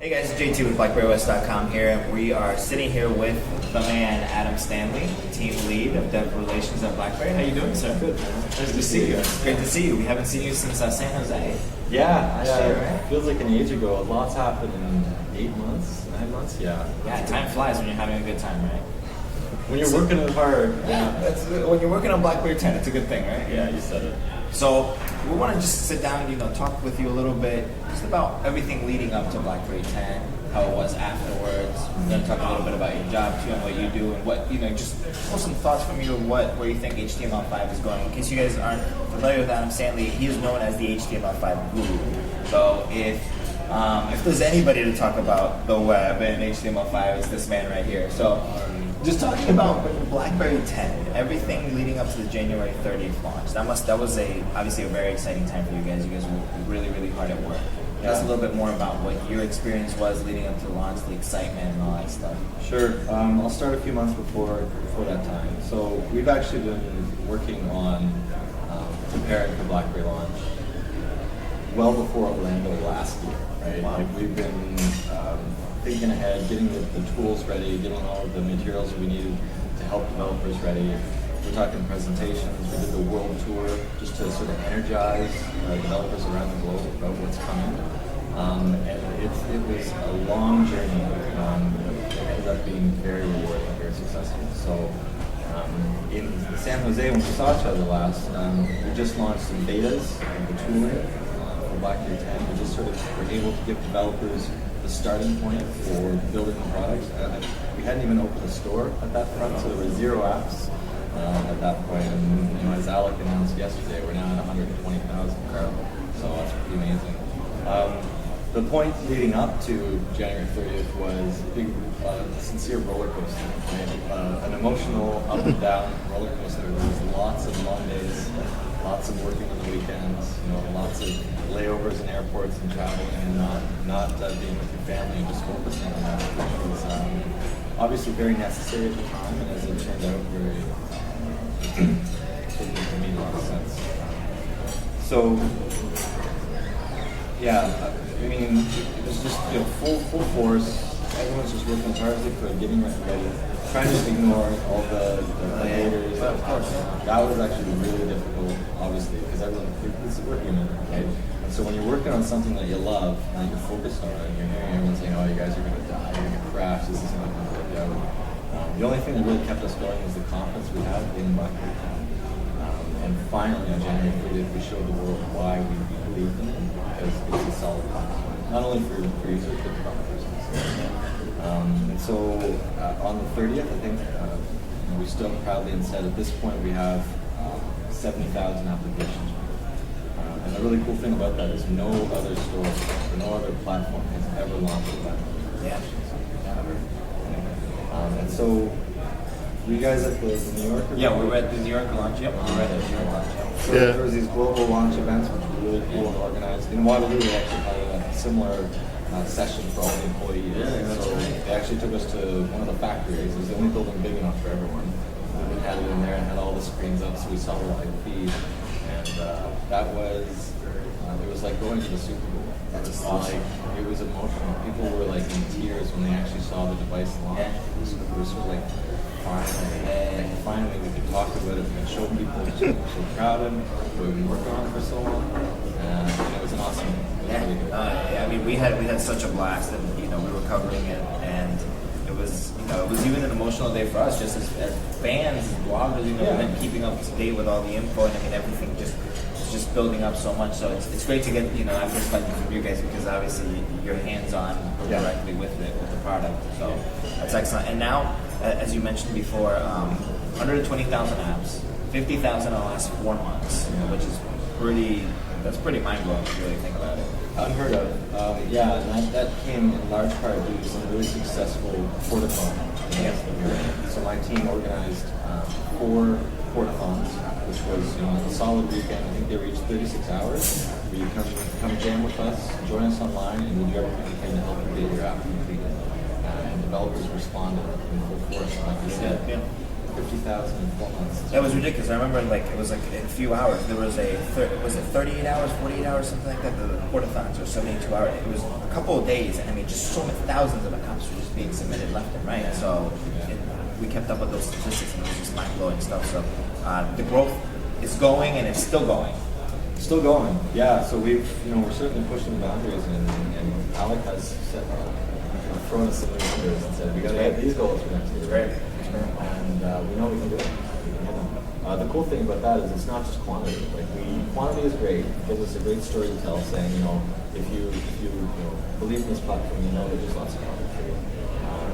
Hey guys, it's JT with BlackBerryWest.com here, and we are sitting here with the man Adam Stanley, team lead of Dev Relations at BlackBerry. How you doing, sir? Good, man. Nice to see you. It's great to see you. We haven't seen you since San Jose. Yeah, year, right? It feels like an age ago. Lots happened in 8 months, 9 months. Yeah. Yeah, time flies when you're having a good time, right? When you're working it hard. Yeah, when you're working on BlackBerry 10, it's a good thing, right? Yeah, you said it. So we want to just sit down and talk with you a little bit just about everything leading up to BlackBerry 10, how it was afterwards. We're going to talk a little bit about your job too and what you do and what just pull some thoughts from you of where you think HTML5 is going. In case you guys aren't familiar with Adam Stanley, he is known as the HTML5 guru. So if there's anybody to talk about the web and HTML5, it's this man right here. So just talking about BlackBerry 10, everything leading up to the January 30th launch. That was obviously a very exciting time for you guys. You guys were really, really hard at work. Tell us a little bit more about what your experience was leading up to the launch, the excitement and all that stuff. Sure. I'll start a few months before that time. So we've actually been working on preparing for BlackBerry launch well before Orlando last year, right? Wow. Like we've been thinking ahead, getting the tools ready, getting all of the materials we needed to help developers ready. We're talking presentations. We did the world tour just to sort of energize developers around the globe about what's coming. And it was a long journey. It ended up being very rewarding, very successful. So in San Jose, when we saw each other last, we just launched some betas of the tooling for BlackBerry 10. We just sort of were able to give developers the starting point for building the products. We hadn't even opened a store at that front, so there were 0 apps at that point. And as Alec announced yesterday, we're now at 120,000. So that's pretty amazing. The point leading up to January 30th was a big, sincere roller coaster. Right? An emotional up and down roller coaster. There was lots of long days, lots of working on the weekends, lots of layovers in airports and traveling and not being with your family and just focusing on that, which was obviously very necessary at the time, and as it turned out, it made a lot of sense. So, yeah, I mean, it was just full force. Everyone's just working as hard as they could, getting ready, trying to ignore all the haters. Of course, that was actually really difficult, obviously, because we're human, right? And so when you're working on something that you love and that you're focused on, and you're hearing everyone saying, "Oh, you guys are going to die, you're going to crash, this is not going to work out." The only thing that really kept us going was the confidence we had in BlackBerry 10. And finally, on January 30th, we showed the world why we believed in it, because it's a solid platform, not only for users but developers. And so on the 30th, I think we stood up proudly and said, at this point we have 70,000 applications. And the really cool thing about that is no other store or no other platform has ever launched a platform. Yeah. And so, were you guys at the New York? Yeah, we were at the New York launch. Yep, we were at the New York launch. So there was these global launch events, which were really cool and organized. In Waterloo, they actually had a similar session for all the employees. So they actually took us to one of the factories. It was the only building big enough for everyone. We had it in there and had all the screens up, so we saw the live feed. And that was, it was like going to the Super Bowl. It was awesome. It was emotional. People were like in tears when they actually saw the device launch. It was sort of like, finally we could talk about it. We could show people so proud of him. We've been working on it for so long. It was an awesome. I mean, we had such a blast, and we were covering it, and it was even an emotional day for us, just as fans, as bloggers, and keeping up to date with all the info, and I mean everything just building up so much. So it's great to get perspective from you guys, because obviously you're hands-on directly with the product. So that's excellent. And now, as you mentioned before, 120,000 apps, 50,000 in the last 4 months, which is pretty mind-blowing if you really think about it. Unheard of. And that came in large part due to some really successful portathons. So my team organized 4 portathons, which was a solid weekend. I think they reached 36 hours. Where you come jam with us, join us online, and we'll do everything we can to help you get your app completed. And developers responded in full force, like you said. 50,000 in 4 months. That was ridiculous. I remember it was like in a few hours. There was was it 38 hours, 48 hours, something like that. The portathons were 72 hours. It was a couple of days, and I mean, just so many thousands of apps were just being submitted left and right. So we kept up with those statistics, and it was just mind blowing stuff. So the growth is going, and it's still going. Still going, yeah. So we're certainly pushing the boundaries, and Alec has set, thrown us some new numbers and said we got to hit these goals for next year. Right. And we know we can do it. The cool thing about that is it's not just quantity. Quantity is great. It gives us a great story to tell, saying if you believe in this platform, you know that there's lots of content for you.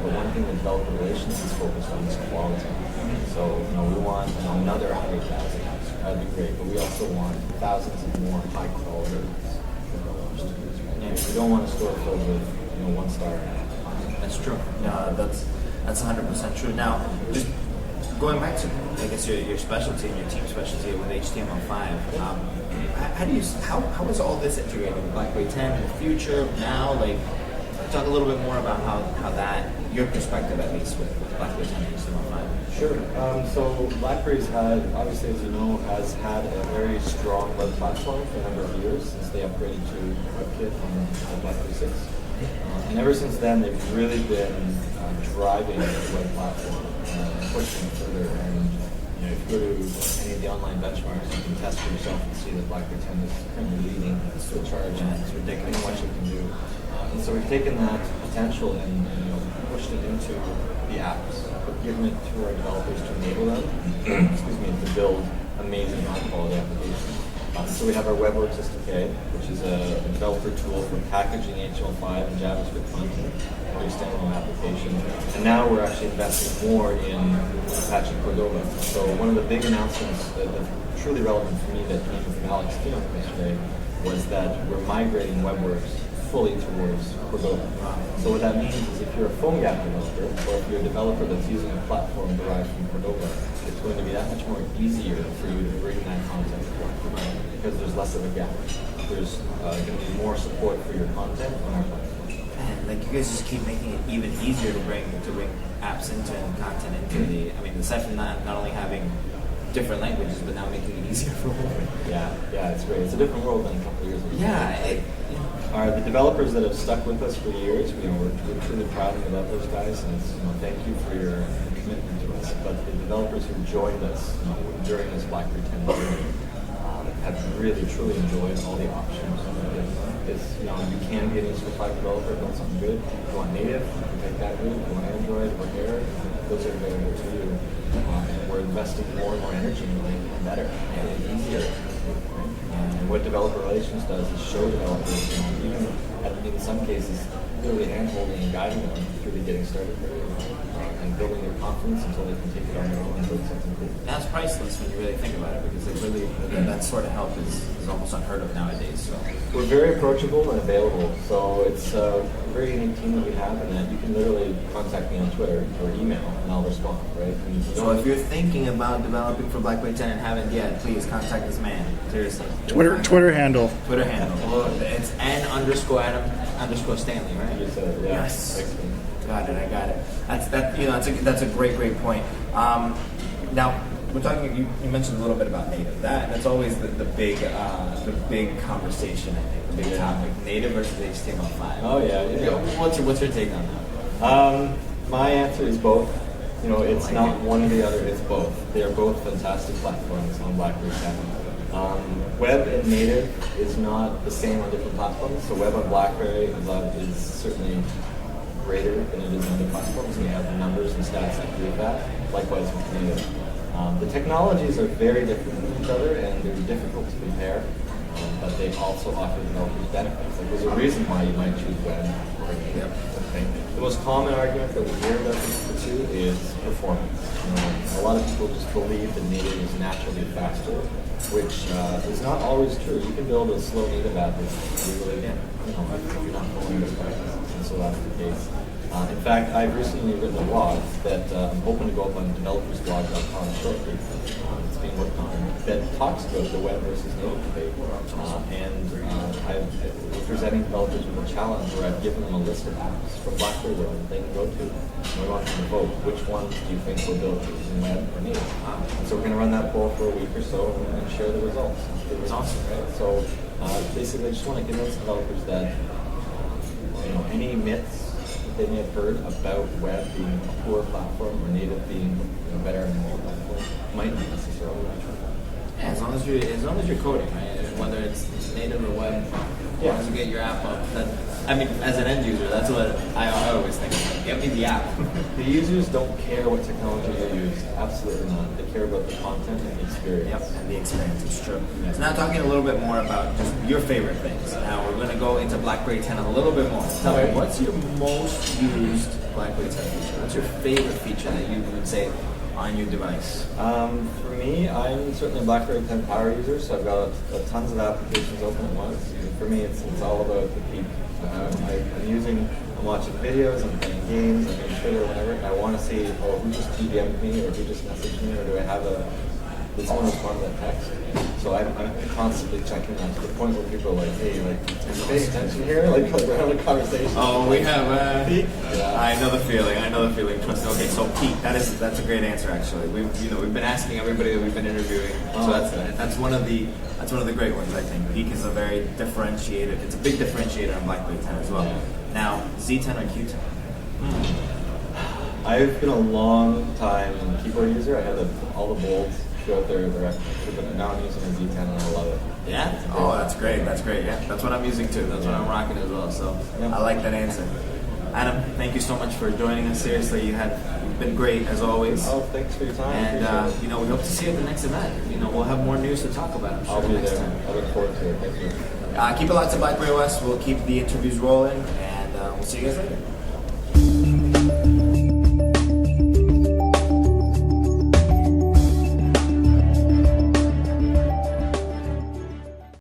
But one thing that developer relations is focused on is quality. So we want another 100,000 apps. That'd be great. But we also want thousands of more high quality developers to use. We don't want a store filled with 1-star. That's true. No, that's 100% true. Now, just going back to, I guess, your specialty and your team specialty with HTML5, how is all this integrated with BlackBerry 10 in the future, now? Talk a little bit more about how that, your perspective at least, with BlackBerry 10 and HTML5. Sure. So BlackBerry's obviously, as you know, has had a very strong web platform for a number of years since they upgraded to WebKit on BlackBerry 6. And ever since then, they've really been driving the web platform and pushing it further. And if you go to any of the online benchmarks, you can test for yourself and see that BlackBerry 10 is currently leading the charge. And it's ridiculous what you can do. And so we've taken that potential and pushed it into the apps, but given it to our developers to enable them, to build amazing high-quality applications. So we have our WebWorks SDK, which is a developer tool for packaging HTML5 and JavaScript content for your standalone application. And now we're actually investing more in Apache Cordova. So one of the big announcements that's truly relevant for me that came from Alex keynote yesterday was that we're migrating WebWorks fully towards Cordova. So what that means is if you're a PhoneGap developer, or if you're a developer that's using a platform derived from Cordova, it's going to be that much more easier for you to bring that content because there's less of a gap. There's going to be more support for your content on our platform. Man, you guys just keep making it even easier to bring apps into and content into the. I mean, aside from not only having different languages, but now making it easier for everyone. Yeah, it's great. It's a different world than a couple of years ago. Yeah. The developers that have stuck with us for years, we're truly proud and love those guys, and thank you for your commitment to us. But the developers who joined us during this BlackBerry 10 journey have really, truly enjoyed all the options. You can be an HTML5 developer, build something good. If you want native, you can take that route. If you want Android or Air, those are available to you. And we're investing more and more energy in making it better and easier. And what developer relations does is show developers, even in some cases, really hand-holding and guiding them through the getting started period and building their confidence until they can take it on their own and build something cool. That's priceless when you really think about it, because that sort of help is almost unheard of nowadays. So we're very approachable and available. So it's a very unique team that we have, and that you can literally contact me on Twitter or email, and I'll respond. Right? So if you're thinking about developing for BlackBerry 10 and haven't yet, please contact this man. Seriously. Twitter handle. Twitter handle. Well, it's N_Adam_Stanley, right? Yes. Got it. I got it. That's a great point. Now we're talking. You mentioned a little bit about native. That's always the big conversation. I think the big topic: native versus HTML5. Oh yeah. What's your take on that? My answer is both. It's not one or the other. It's both. They are both fantastic platforms on BlackBerry 10. Web and native is not the same on different platforms. So web on BlackBerry is certainly greater than it is on other platforms, and we have the numbers and stats that prove that. Likewise with native. The technologies are very different from each other, and they're difficult to compare, but they also offer developers benefits. There's a reason why you might choose web or native. The most common argument that we hear about the two is performance. A lot of people just believe that native is naturally faster, which is not always true. You can build a slow native app if you really if you're not following best practices, and so that's the case. In fact, I've recently written a blog that I'm hoping to go up on developersblog.com shortly. It's being worked on, that talks about the web versus native debate. I'm presenting developers with a challenge where I've given them a list of apps from BlackBerry World that they can go to. And we want them to vote. Which ones do you think will build using web or native? And so we're going to run that poll for a week or so and share the results. It was awesome, right? So basically, I just want to convince developers that any myths that they may have heard about web being a poor platform or native being better and more platform might not necessarily be true. Yeah, as long as you're coding, right? Whether it's native or web, as long as you get your app up. As an end user, that's what I always think. Like, get me the app. The users don't care what technology you use. Absolutely not. They care about the content and the experience. Yep, and the experience. It's true. So now talking a little bit more about just your favorite things. Now we're going to go into BlackBerry 10 a little bit more. Tell me, what's your most used BlackBerry 10 feature? What's your favorite feature that you would say on your device? For me, I'm certainly a BlackBerry 10 power user, so I've got tons of applications open at once. For me, it's all about the peak. I'm watching videos, I'm playing games, I'm on Twitter, whatever, and I want to see, who just DM'd me, or who just messaged me, or do I have did someone respond to that text? So I'm constantly checking that to the point where people are like, hey, are you paying attention here? Like we're having a conversation. Oh, we have peak. Yeah. I know the feeling. Trust me. Okay, so peak. That's a great answer actually. We've been asking everybody that we've been interviewing. So that's one of the great ones, I think. Peak is a very differentiated. It's a big differentiator on BlackBerry 10 as well. Yeah. Now, Z10 or Q10? I've been a long time keyboard user. I had all the bolds throughout their but now I'm using a Z10 and I love it. Yeah? Oh, that's great. Yeah, that's what I'm using too. That's what I'm rocking as well. So yeah. I like that answer. Adam, thank you so much for joining us. Seriously, you've been great as always. Oh, thanks for your time. And we hope to see you at the next event. We'll have more news to talk about. I'll be there. I look forward to it. Thank you. Keep it locked to BlackBerry OS. We'll keep the interviews rolling, and we'll see you guys later.